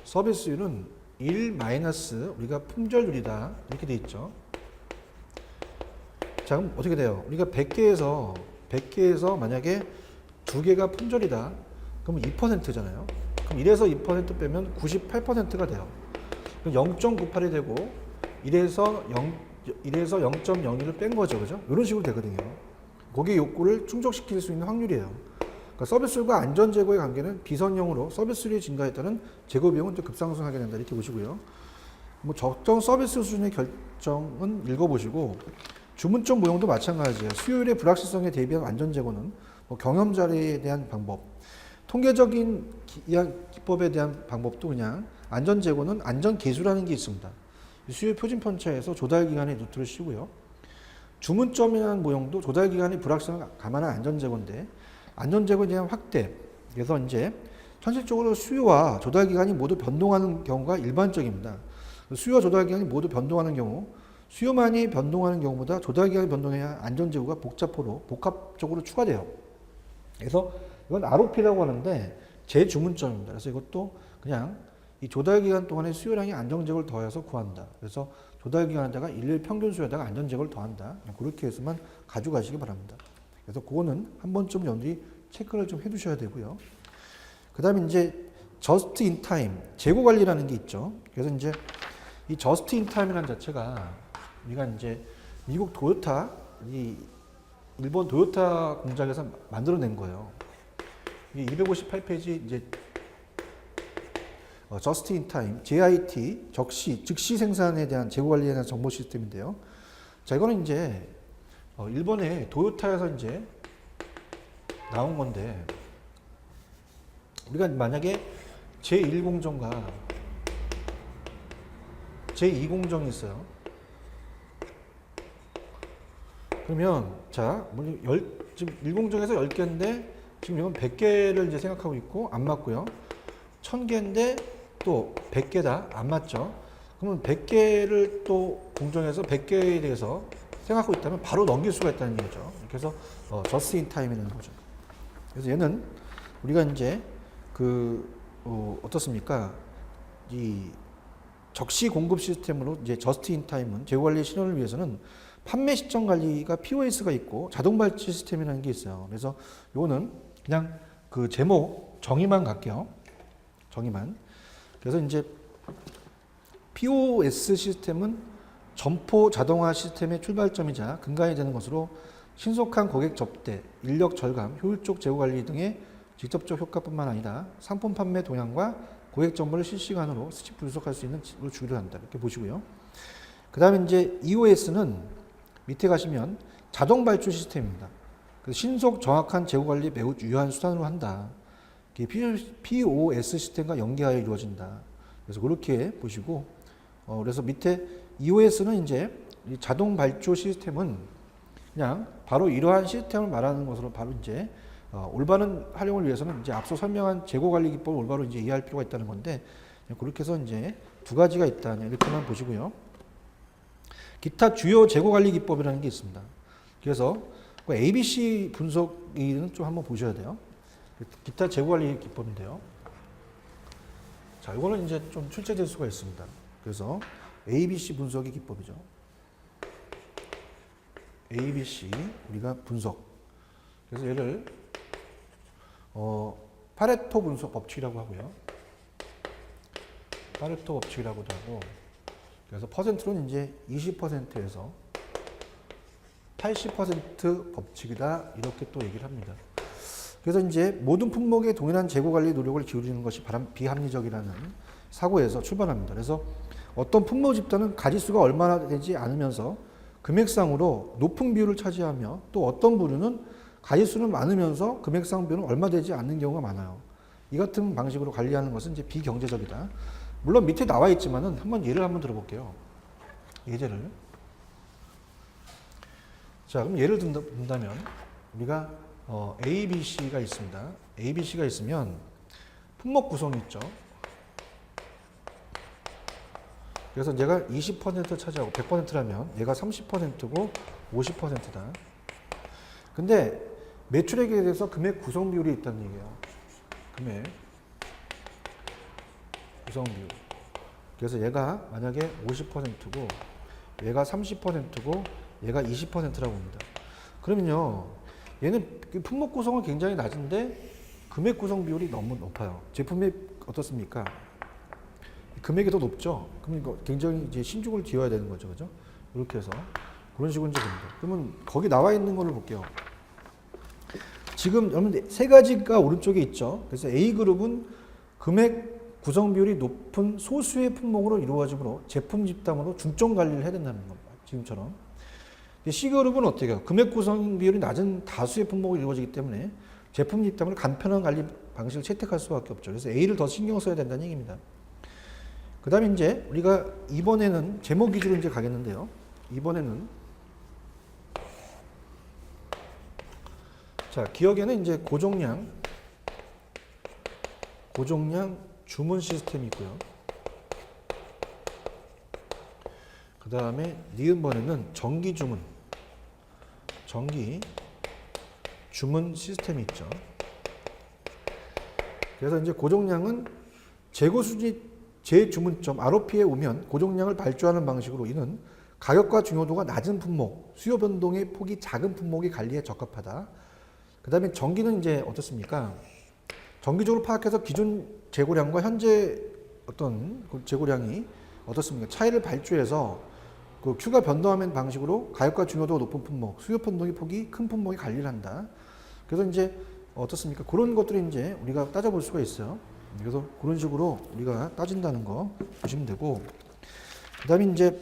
서비스율은 1 마이너스 우리가 품절률이다. 이렇게 돼 있죠. 자, 그럼 어떻게 돼요? 우리가 100개에서 만약에 2개가 품절이다. 그럼 2%잖아요. 그럼 1에서 2% 빼면 98%가 돼요. 그럼 0.98이 되고 1에서 0.01을 뺀 거죠. 그죠? 이런 식으로 되거든요. 고객 욕구를 충족시킬 수 있는 확률이에요. 그러니까 서비스율과 안전재고의 관계는 비선형으로 서비스율이 증가에 따른 재고 비용은 급상승하게 된다. 이렇게 보시고요. 뭐 적정 서비스 수준의 결정은 읽어보시고 주문적 모형도 마찬가지예요. 수요율의 불확실성에 대비한 안전재고는 뭐 경험자료에 대한 방법, 통계적인 기법에 대한 방법도 그냥 안전재고는 안전계수라는 게 있습니다. 수요 표준편차에서 조달기간의 루트를 씌우고요. 주문점이라는 모형도 조달기간의 불확실성을 감안한 안전재고인데 안전재고에 대한 확대. 그래서 이제 현실적으로 수요와 조달기간이 모두 변동하는 경우가 일반적입니다. 수요와 조달기간이 모두 변동하는 경우, 수요만이 변동하는 경우보다 조달기간이 변동해야 안전재고가 복합적으로 추가돼요. 그래서 이건 ROP라고 하는데 재주문점입니다. 그래서 이것도 그냥 이 조달기간 동안의 수요량이 안전재고를 더해서 구한다. 그래서 조달기간에다가 일일 평균 수요에다가 안전재고를 더한다. 그렇게 해서만 가져가시기 바랍니다. 그래서 그거는 한 번쯤 여러분들이 체크를 좀 해두셔야 되고요. 그 다음에 이제 just in time 재고 관리라는 게 있죠. 그래서 이제 이 just in time이라는 자체가 우리가 이제 미국 도요타, 이 일본 도요타 공장에서 만들어낸 거예요. 이게 258페이지 이제 Just in Time, JIT, 즉시 생산에 대한 재고 관리에 대한 정보 시스템인데요. 자, 이거는 이제 일본의 도요타에서 이제 나온 건데, 우리가 만약에 제1공정과 제2공정이 있어요. 그러면 자, 지금 1공정에서 10개인데 지금 이건 100개를 이제 생각하고 있고 안 맞고요. 1000개인데 또 100개다 안 맞죠. 그러면 100개를 또 공정에서 100개에 대해서 생각하고 있다면 바로 넘길 수가 있다는 얘기죠. 그래서 just in time이라는 거죠. 그래서 얘는 우리가 이제 어떻습니까? 이 적시 공급 시스템으로 이제 just in time은 재고 관리 실현을 위해서는 판매 시점 관리가 POS가 있고 자동 발주 시스템이라는 게 있어요. 그래서 요거는 그냥 그 제목 정의만 갈게요. 정의만. 그래서 이제 POS 시스템은 점포 자동화 시스템의 출발점이자 근간이 되는 것으로 신속한 고객 접대, 인력 절감, 효율적 재고 관리 등의 직접적 효과뿐만 아니라 상품 판매 동향과 고객 정보를 실시간으로 수치 분석할 수 있는 걸 주기로 한다. 이렇게 보시고요. 그 다음에 이제 EOS는 밑에 가시면 자동 발주 시스템입니다. 그래서 신속 정확한 재고 관리 매우 유효한 수단으로 한다. POS 시스템과 연계하여 이루어진다. 그래서 그렇게 보시고, 그래서 밑에 EOS는 이제 이 자동 발주 시스템은 그냥 바로 이러한 시스템을 말하는 것으로 바로 이제 올바른 활용을 위해서는 이제 앞서 설명한 재고 관리 기법을 올바로 이제 이해할 필요가 있다는 건데, 그렇게 해서 이제 두 가지가 있다. 이렇게만 보시고요. 기타 주요 재고 관리 기법이라는 게 있습니다. 그래서 ABC 분석은 좀 한번 보셔야 돼요. 기타 재고 관리 기법인데요. 자, 이거는 이제 좀 출제될 수가 있습니다. 그래서 ABC 분석의 기법이죠. ABC 우리가 분석. 그래서 얘를 파레토 분석 법칙이라고 하고요. 파레토 법칙이라고도 하고. 그래서 퍼센트로는 이제 20%에서 80% 법칙이다. 이렇게 또 얘기를 합니다. 그래서 이제 모든 품목의 동일한 재고 관리 노력을 기울이는 것이 비합리적이라는 사고에서 출발합니다. 그래서 어떤 품목 집단은 가짓수가 얼마나 되지 않으면서 금액상으로 높은 비율을 차지하며 또 어떤 부류는 가짓수는 많으면서 금액상 비율은 얼마 되지 않는 경우가 많아요. 이 같은 방식으로 관리하는 것은 이제 비경제적이다. 물론 밑에 나와 있지만은 예를 한번 들어볼게요. 예제를. 자, 그럼 예를 든다면 우리가 A, B, C가 있습니다. A, B, C가 있으면 품목 구성이 있죠. 그래서 얘가 20% 차지하고 100%라면 얘가 30%고 50%다. 근데 매출액에 대해서 금액 구성 비율이 있다는 얘기예요. 금액 구성 비율. 그래서 얘가 만약에 50%고 얘가 30%고 얘가 20%라고 봅니다. 그러면요, 얘는 품목 구성은 굉장히 낮은데 금액 구성 비율이 너무 높아요. 제품이 어떻습니까? 금액이 더 높죠. 그럼 이거 굉장히 이제 신중을 기해야 되는 거죠, 그죠? 이렇게 해서 그런 식으로 이제 됩니다. 그러면 거기 나와 있는 거를 볼게요. 지금 여러분 세 가지가 오른쪽에 있죠. 그래서 A 그룹은 금액 구성 비율이 높은 소수의 품목으로 이루어지므로 제품 집단으로 중점 관리를 해야 된다는 겁니다. 지금처럼. C그룹은 어떻게 해요? 금액 구성 비율이 낮은 다수의 품목으로 이루어지기 때문에 제품 집단으로 간편한 관리 방식을 채택할 수밖에 없죠. 그래서 A를 더 신경 써야 된다는 얘기입니다. 그 다음에 이제 우리가 이번에는 제목 위주로 이제 가겠는데요. 이번에는 자, 기억에는 이제 고정량 주문 시스템이 있고요. 그 다음에 니은번에는 정기 주문 시스템이 있죠. 그래서 이제 고정량은 재고 수지 재주문점 ROP에 오면 고정량을 발주하는 방식으로 이는 가격과 중요도가 낮은 품목, 수요 변동의 폭이 작은 품목의 관리에 적합하다. 그 다음에 정기는 이제 어떻습니까? 정기적으로 파악해서 기존 재고량과 현재 어떤 재고량이 어떻습니까? 차이를 발주해서 그 Q가 변동하는 방식으로 가격과 중요도가 높은 품목, 수요 변동의 폭이 큰 품목에 관리를 한다. 그래서 이제 어떻습니까? 그런 것들이 이제 우리가 따져볼 수가 있어요. 그래서 그런 식으로 우리가 따진다는 거 보시면 되고, 그다음에 이제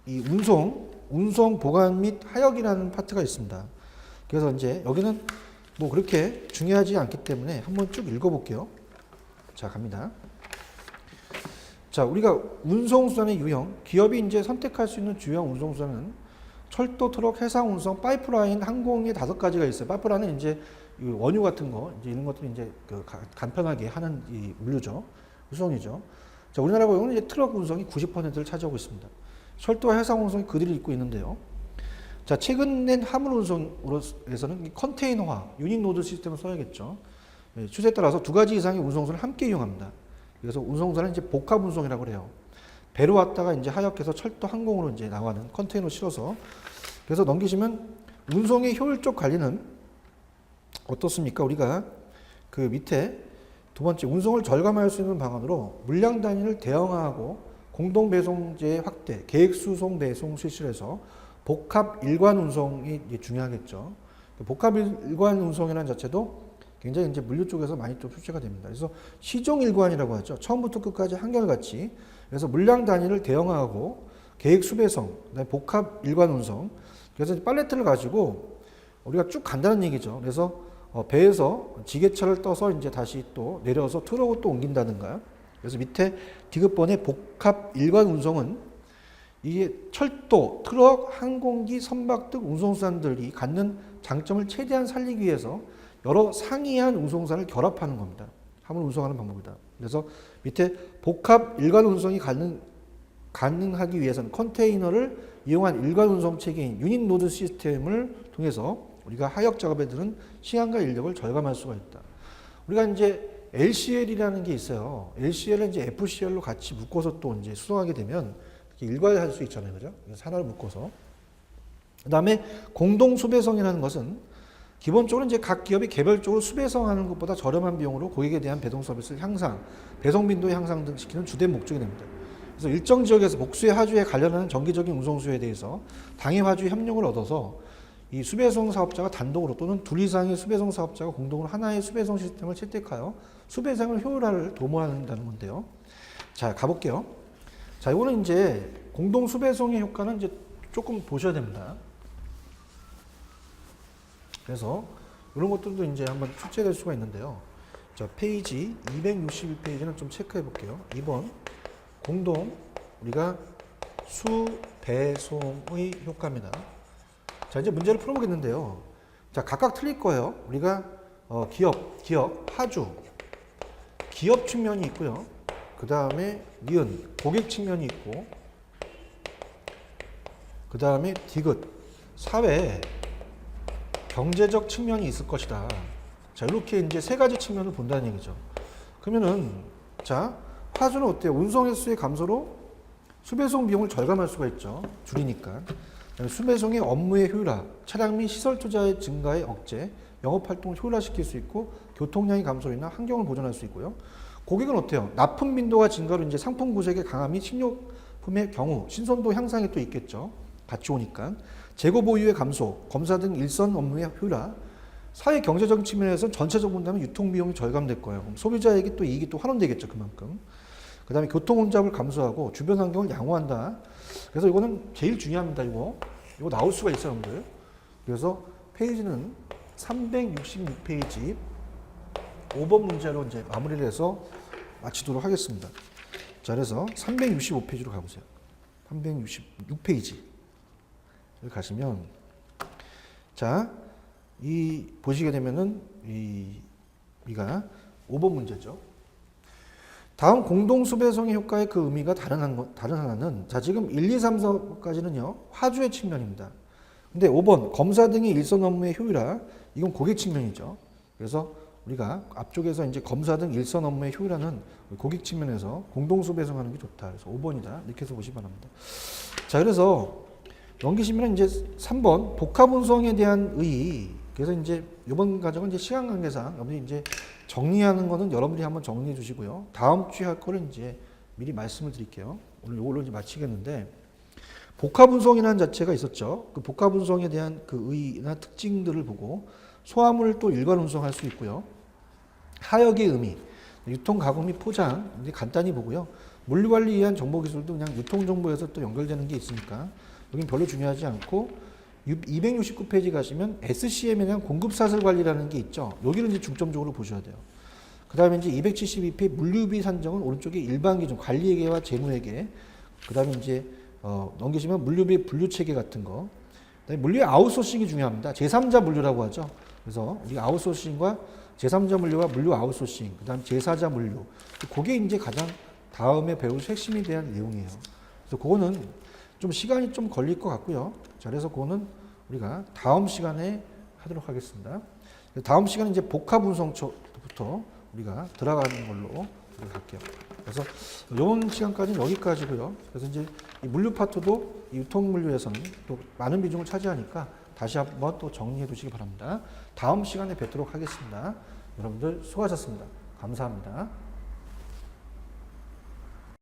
이 운송 보관 및 하역이라는 파트가 있습니다. 그래서 이제 여기는 뭐 그렇게 중요하지 않기 때문에 한번 쭉 읽어볼게요. 자, 갑니다. 자, 우리가 운송수단의 유형, 기업이 이제 선택할 수 있는 주요한 운송수단은 철도, 트럭, 해상 운송, 파이프라인, 항공의 5가지가 있어요. 파이프라인은 이제 원유 같은 거, 이제 이런 것들이 이제 그 간편하게 하는 이 물류죠. 운송이죠. 자, 우리나라 경우는 이제 트럭 운송이 90%를 차지하고 있습니다. 철도와 해상 운송이 그들이 잇고 있는데요. 자, 최근 낸 화물 운송으로서는 컨테이너화, 유닛 노드 시스템을 써야겠죠. 추세에 따라서 2가지 이상의 운송선을 함께 이용합니다. 그래서 운송선은 이제 복합 운송이라고 그래요. 배로 왔다가 이제 하역해서 철도 항공으로 이제 나가는 컨테이너 실어서. 그래서 넘기시면 운송의 효율적 관리는 어떻습니까? 우리가 그 밑에 두 번째 운송을 절감할 수 있는 방안으로 물량 단위를 대형화하고 공동 배송제 확대, 계획 수송 배송 실시를 해서 복합 일관 운송이 중요하겠죠. 복합 일관 운송이라는 자체도 굉장히 이제 물류 쪽에서 많이 좀 출제가 됩니다. 그래서 시종 일관이라고 하죠. 처음부터 끝까지 한결같이. 그래서 물량 단위를 대형화하고 계획 수배송, 그다음에 복합 일관 운송. 그래서 팔레트를 가지고 우리가 쭉 간다는 얘기죠. 그래서 배에서 지게차를 떠서 이제 다시 또 내려서 트럭으로 또 옮긴다든가. 그래서 밑에 디귿번의 복합 일관 운송은 이게 철도, 트럭, 항공기, 선박 등 운송수단들이 갖는 장점을 최대한 살리기 위해서 여러 상이한 운송선을 결합하는 겁니다. 화물 운송하는 방법이다. 그래서 밑에 복합 일관 운송이 가능하기 위해서는 컨테이너를 이용한 일관 운송 체계인 유닛 노드 시스템을 통해서 우리가 하역 작업에 드는 시간과 인력을 절감할 수가 있다. 우리가 이제 LCL이라는 게 있어요. LCL은 이제 FCL로 같이 묶어서 또 이제 수송하게 되면 일괄할 수 있잖아요. 그죠? 하나를 묶어서. 그 다음에 공동 수배송이라는 것은 기본적으로 이제 각 기업이 개별적으로 수배송하는 것보다 저렴한 비용으로 고객에 대한 배송 서비스를 향상, 배송 빈도의 향상 등 시키는 주된 목적이 됩니다. 그래서 일정 지역에서 복수의 하주에 관련하는 정기적인 운송 수요에 대해서 당해 화주의 협력을 얻어서 이 수배송 사업자가 단독으로 또는 둘 이상의 수배송 사업자가 공동으로 하나의 수배송 시스템을 채택하여 수배송을 효율화를 도모한다는 건데요. 자, 가볼게요. 자, 이거는 이제 공동 수배송의 효과는 이제 조금 보셔야 됩니다. 그래서 이런 것들도 이제 한번 출제될 수가 있는데요. 자, 페이지 261페이지는 좀 체크해 볼게요. 2번 공동 우리가 수배송의 효과입니다. 자, 이제 문제를 풀어보겠는데요. 자, 각각 틀릴 거예요. 우리가 기업, 하주, 기업 측면이 있고요. 그 다음에 니은, 고객 측면이 있고, 그 다음에 디귿, 사회, 경제적 측면이 있을 것이다. 자, 이렇게 이제 3가지 측면을 본다는 얘기죠. 그러면은, 자, 하주는 어때요? 운송 횟수의 감소로 수배송 비용을 절감할 수가 있죠. 줄이니까. 수배송의 업무의 효율화, 차량 및 시설 투자의 증가의 억제, 영업활동을 효율화시킬 수 있고, 교통량의 감소로 인한 환경을 보존할 수 있고요. 고객은 어때요? 납품 빈도가 증가로 이제 상품 구색의 강화 및 식료품의 경우 신선도 향상이 또 있겠죠. 같이 오니까. 재고 보유의 감소, 검사 등 일선 업무의 효율화, 사회 경제적인 측면에서는 전체적으로 본다면 유통 비용이 절감될 거예요. 그럼 소비자에게 또 이익이 또 환원되겠죠, 그만큼. 그 다음에 교통 혼잡을 감소하고 주변 환경을 양호한다. 그래서 이거는 제일 중요합니다. 이거 나올 수가 있어요, 여러분들. 그래서 페이지는 366페이지 5번 문제로 이제 마무리를 해서 마치도록 하겠습니다. 자, 그래서 365페이지로 가보세요. 366페이지를 가시면, 자, 보시게 되면은, 우리가 5번 문제죠. 다음 공동수배송의 효과의 그 의미가 다른 하나는, 자, 지금 1, 2, 3, 4까지는요, 화주의 측면입니다. 근데 5번, 검사 등의 일선 업무의 효율화, 이건 고객 측면이죠. 그래서 우리가 앞쪽에서 이제 검사 등 일선 업무의 효율화는 고객 측면에서 공동수배송하는 게 좋다. 그래서 5번이다. 이렇게 해서 보시기 바랍니다. 자, 그래서 넘기시면 이제 3번, 복합운송에 대한 의의. 그래서 이제 이번 과정은 이제 시간 관계상 여러분이 이제 정리하는 거는 여러분들이 한번 정리해 주시고요. 다음 주에 할 거를 이제 미리 말씀을 드릴게요. 오늘 이걸로 이제 마치겠는데, 복합운송이라는 자체가 있었죠. 그 복합운송에 대한 그 의의나 특징들을 보고 소화물을 또 일반 운송할 수 있고요. 하역의 의미, 유통, 가공 및 포장 이제 간단히 보고요. 물류관리에 의한 정보기술도 그냥 유통정보에서 또 연결되는 게 있으니까 여긴 별로 중요하지 않고, 269페이지 가시면 SCM에 대한 공급사슬 관리라는 게 있죠. 여기를 이제 중점적으로 보셔야 돼요. 그 다음에 이제 272페이지 물류비 산정은 오른쪽에 일반 기준, 관리회계와 재무회계. 그 다음에 이제 넘기시면 물류비 분류체계 같은 거. 그다음에 물류의 아웃소싱이 중요합니다. 제3자 물류라고 하죠. 그래서 우리 아웃소싱과 제3자 물류와 물류 아웃소싱, 그 다음 제4자 물류. 그게 이제 가장 다음에 배울 핵심에 대한 내용이에요. 그래서 그거는 좀 시간이 좀 걸릴 것 같고요. 자, 그래서 그거는 우리가 다음 시간에 하도록 하겠습니다. 다음 시간은 이제 복합운송부터 우리가 들어가는 걸로 할게요. 그래서 이번 시간까지는 여기까지고요. 그래서 이제 이 물류 파트도 유통 물류에서는 또 많은 비중을 차지하니까 다시 한번 또 정리해 두시기 바랍니다. 다음 시간에 뵙도록 하겠습니다. 여러분들 수고하셨습니다. 감사합니다.